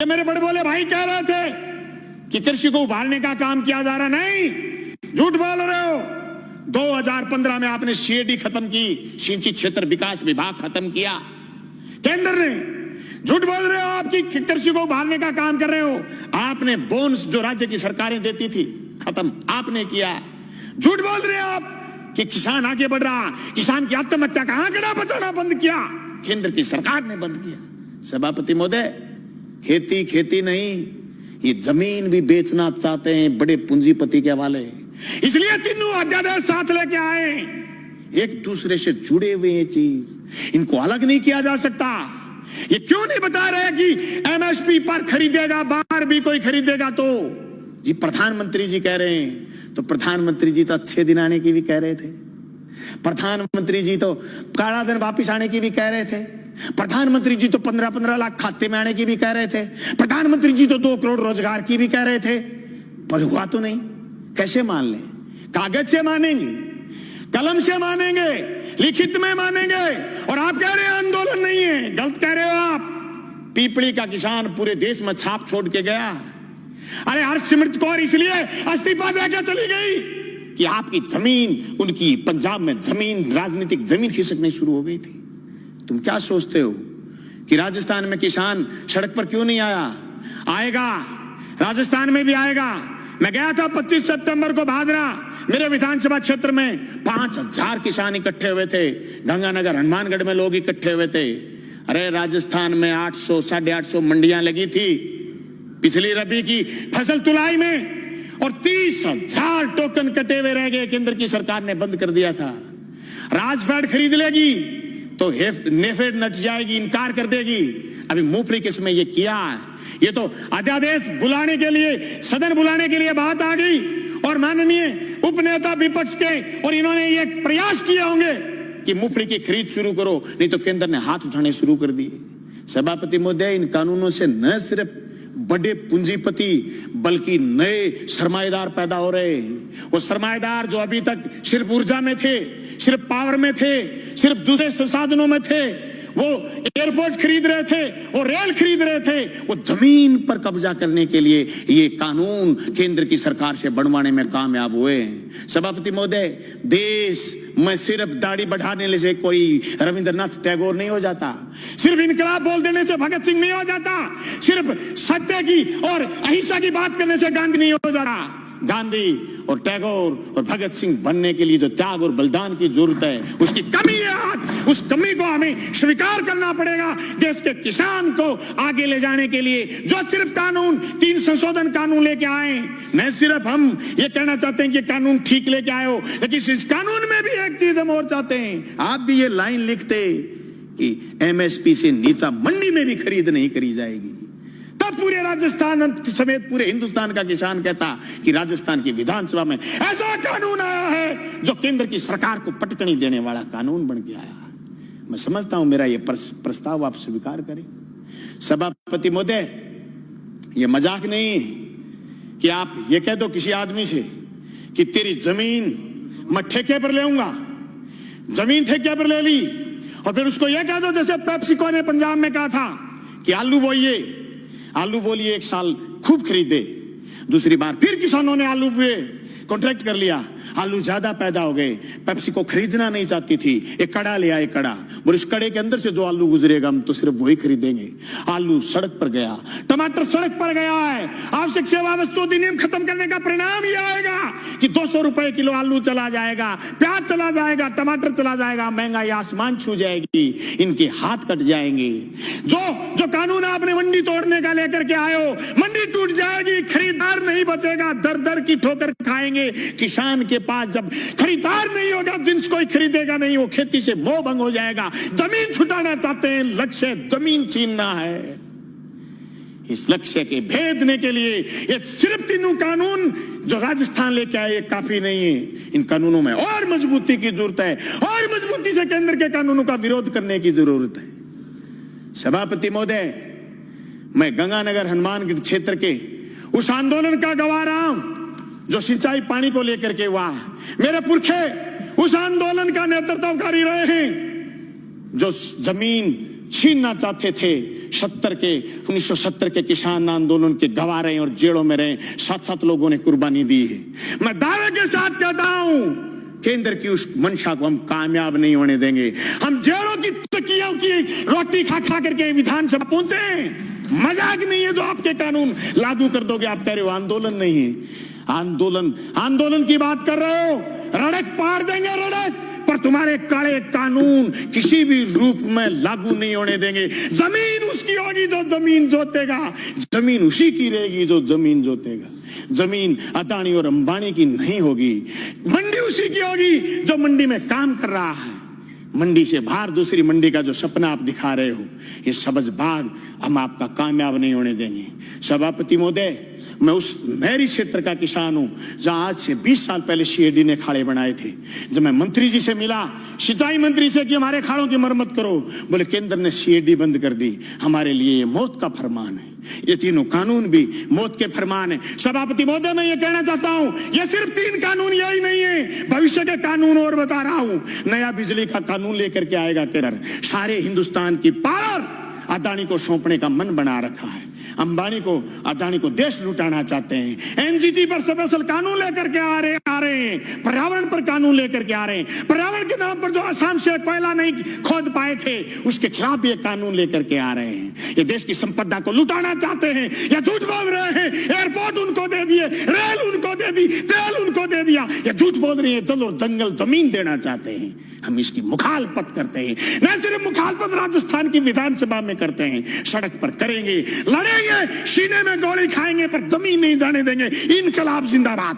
मेरे बड़े बोले भाई कह रहे थे कि कृषि को उभारने का काम किया जा रहा, नहीं, झूठ बोल रहे हो। 2015 में आपने सीएडी खत्म की, सिंचित क्षेत्र विकास विभाग खत्म किया केंद्र ने। झूठ बोल रहे हो आप कि कृषि को उभारने का काम कर रहे हो। आपने बोनस जो राज्य की सरकारें देती थी खत्म आपने किया। झूठ बोल रहे हो आप कि किसान आगे बढ़ रहा, किसान की आत्महत्या का आंकड़ा बताना बंद किया केंद्र की सरकार ने बंद किया। सभापति महोदय, खेती खेती नहीं, ये जमीन भी बेचना चाहते हैं बड़े पूंजीपति के हवाले, इसलिए तीनों अध्यादेश साथ लेके आए। एक दूसरे से जुड़े हुए ये चीज, इनको अलग नहीं किया जा सकता। ये क्यों नहीं बता रहे कि एमएसपी पर खरीदेगा, बाहर भी कोई खरीदेगा तो जी प्रधानमंत्री जी कह रहे हैं, तो प्रधानमंत्री जी तो अच्छे दिन आने की भी कह रहे थे, प्रधानमंत्री जी तो काला दिन वापिस आने की भी कह रहे थे, प्रधानमंत्री जी तो 15-15 लाख खाते में आने की भी कह रहे थे, प्रधानमंत्री जी तो 2 करोड़ रोजगार की भी कह रहे थे, पर हुआ तो नहीं। कैसे मान लें? कागज से मानेंगे, कलम से मानेंगे, लिखित में मानेंगे, और आप कह रहे हैं आंदोलन नहीं है। गलत कह रहे हो आप। पीपली का किसान पूरे देश में छाप छोड़ के गया। अरे हरसिमरत कौर इसलिए इस्तीफा देकर चली गई कि आपकी जमीन, उनकी पंजाब में जमीन, राजनीतिक जमीन खिसकनी शुरू हो गई थी। तुम क्या सोचते हो कि राजस्थान में किसान सड़क पर क्यों नहीं आया? आएगा, राजस्थान में भी आएगा। मैं गया था 25 सितंबर को भादरा, मेरे विधानसभा क्षेत्र में 5000 किसान इकट्ठे हुए थे। गंगानगर हनुमानगढ़ में लोग इकट्ठे हुए थे। अरे राजस्थान में 800 850 मंडियां लगी थी पिछली रबी की फसल तुलाई में, और 30,000 टोकन कटे हुए रह गए। केंद्र की सरकार ने बंद कर दिया था। राजफेड खरीद लेगी तो नेफेड नट जाएगी, इनकार कर देगी। अभी मूंगफली किस में ये किया है? ये तो अध्यादेश बुलाने के लिए, सदन बुलाने के लिए बात आ गई, और माननीय उपनेता विपक्ष के और इन्होंने ये प्रयास किए होंगे कि मूंगफली की खरीद शुरू करो, नहीं तो केंद्र ने हाथ उठाने शुरू कर दिए। सभापति महोदय, इन कानूनों से न सिर्फ बड़े पूंजीपति बल्कि नए सरमाएदार पैदा हो रहे हैं। वो सरमाएदार जो अभी तक सिर्फ ऊर्जा में थे, सिर्फ पावर में थे, सिर्फ दूसरे संसाधनों में थे, वो एयरपोर्ट खरीद रहे थे, वो रेल खरीद रहे थे, वो जमीन पर कब्जा करने के लिए ये कानून केंद्र की सरकार से बनवाने में कामयाब हुए हैं। सभापति महोदय, देश में सिर्फ दाढ़ी बढ़ाने से कोई रविंद्रनाथ टैगोर नहीं हो जाता, सिर्फ इनकलाब बोल देने से भगत सिंह नहीं हो जाता, सिर्फ सत्य की और अहिंसा की बात करने से गांधी नहीं हो जाता। गांधी और टैगोर और भगत सिंह बनने के लिए जो त्याग और बलिदान की जरूरत है, उसकी कमी है आज। उस कमी को हमें स्वीकार करना पड़ेगा। देश के किसान को आगे ले जाने के लिए जो सिर्फ कानून, 3 संशोधन कानून लेके आए, न सिर्फ हम ये कहना चाहते हैं कि कानून ठीक लेके आए हो, लेकिन इस कानून में भी एक चीज हम और चाहते हैं। आप भी ये लाइन लिखते कि एमएसपी से नीचा मंडी में भी खरीद नहीं करी जाएगी, तब पूरे राजस्थान समेत पूरे हिंदुस्तान का किसान कहता कि राजस्थान की विधानसभा में ऐसा कानून आया है जो केंद्र की सरकार को पटकनी देने वाला कानून बन के आया। मैं समझता हूं मेरा ये प्रस्ताव आप स्वीकार करें। सभापति महोदय, ये मजाक नहीं कि आप ये कह दो किसी आदमी से कि तेरी जमीन मैं ठेके पर ले आऊंगा, जमीन ठेके पर ले ली, और फिर उसको ये कह दो जैसे पेप्सिको ने पंजाब में कहा था कि आलू बोइए, आलू बोलिए, 1 साल खूब खरीदे, दूसरी बार फिर किसानों ने आलू बोए, कॉन्ट्रैक्ट कर लिया, आलू ज्यादा पैदा हो गए, पेप्सिको खरीदना नहीं चाहती थी, एक कड़ा ले आए, कड़ा, और इस कड़े के अंदर से जो आलू गुजरेगा हम तो सिर्फ वही खरीदेंगे। आलू सड़क पर गया, टमाटर सड़क पर गया है। आवश्यक सेवा वस्तु अधिनियम खत्म करने का परिणाम यह आएगा कि 200 रुपए किलो आलू चला जाएगा, प्याज चला जाएगा, टमाटर चला जाएगा, महंगाई आसमान छू जाएगी, इनके हाथ कट जाएंगे। जो कानून आपने मंडी तोड़ने का लेकर के आए हो, मंडी टूट जाएगी, खरीदार नहीं बचेगा, दर दर की ठोकर खाएंगे। किसान के पास जब खरीदार नहीं होगा, जिन्स कोई खरीदेगा नहीं, वो खेती से मोह भंग हो जाएगा। जमीन छुटाना चाहते हैं, लक्ष्य जमीन छीनना है। इस लक्ष्य के भेदने के लिए ये सिर्फ 3 कानून जो राजस्थान लेके आए काफी नहीं है। इन कानूनों में और मजबूती की जरूरत है, और मजबूती से केंद्र के कानूनों का विरोध करने की जरूरत है। सभापति महोदय, मैं गंगानगर हनुमानगढ़ क्षेत्र के उस आंदोलन का गवाह रहा हूं जो सिंचाई पानी को लेकर के हुआ। मेरे पुरखे उस आंदोलन का नेतृत्वकारी रहे हैं जो जमीन छीनना चाहते थे, 1970 के किसान आंदोलन के गवाह रहे और जेलों में रहे, 7-7 लोगों ने कुर्बानी दी है। मैं दावे के साथ कहता हूं, केंद्र की उस मंशा को हम कामयाब नहीं होने देंगे। हम जेलों की तकियों की रोटी खा खा करके विधानसभा पहुंचे। मजाक नहीं है जो आपके कानून लागू कर दोगे। आप कह रहे हो आंदोलन नहीं है, आंदोलन की बात कर रहे हो, रड़क पार देंगे रड़क, पर तुम्हारे काले कानून किसी भी रूप में लागू नहीं होने देंगे। जमीन उसकी होगी जो जमीन जोतेगा, जमीन उसी की रहेगी जो जमीन जोतेगा। जमीन अदानी और अंबानी की नहीं होगी, मंडी उसी की होगी जो मंडी में काम कर रहा है। मंडी से बाहर दूसरी मंडी का जो सपना आप दिखा रहे हो, ये सब्जबाग हम आपका कामयाब नहीं होने देंगे। सभापति महोदय, मैं उस मेरी क्षेत्र का किसान हूं जहां आज से 20 साल पहले सीएडी ने खाड़े बनाए थे। जब मैं मंत्री जी से मिला, सिंचाई मंत्री से कि हमारे खाड़ों की मरम्मत करो, बोले केंद्र ने सीएडी बंद कर दी, हमारे लिए ये मौत का फरमान है। ये तीनों कानून भी मौत के फरमान है। सभापति महोदय, मैं ये कहना चाहता हूं, ये सिर्फ 3 कानून यही नहीं है, भविष्य के कानून और बता रहा हूं। नया बिजली का कानून लेकर के आएगा केंद्र। सारे हिंदुस्तान की पावर अदानी को सौंपने का मन बना रखा है। अंबानी को, अदानी को देश लुटाना चाहते हैं। एनजीटी पर स्पेशल कानून लेकर के आ रहे हैं। पर्यावरण पर कानून लेकर के आ रहे हैं। पर्यावरण के नाम पर जो असम से कोयला नहीं खोद पाए थे, उसके खिलाफ भी एक कानून लेकर के आ रहे हैं। ये देश की संपदा को लुटाना चाहते हैं या झूठ बोल रहे हैं। एयरपोर्ट उनको दे दिए, रेल उनको दे दी, तेल उनको दे दिया, या झूठ बोल रही है जल और जंगल जमीन देना चाहते हैं। हम इसकी मुखालफत करते हैं। न सिर्फ मुखालफत राजस्थान की विधानसभा में करते हैं, सड़क पर करेंगे, लड़ेंगे, सीने में गोली खाएंगे, पर जमीन नहीं जाने देंगे। इनकलाब जिंदाबाद।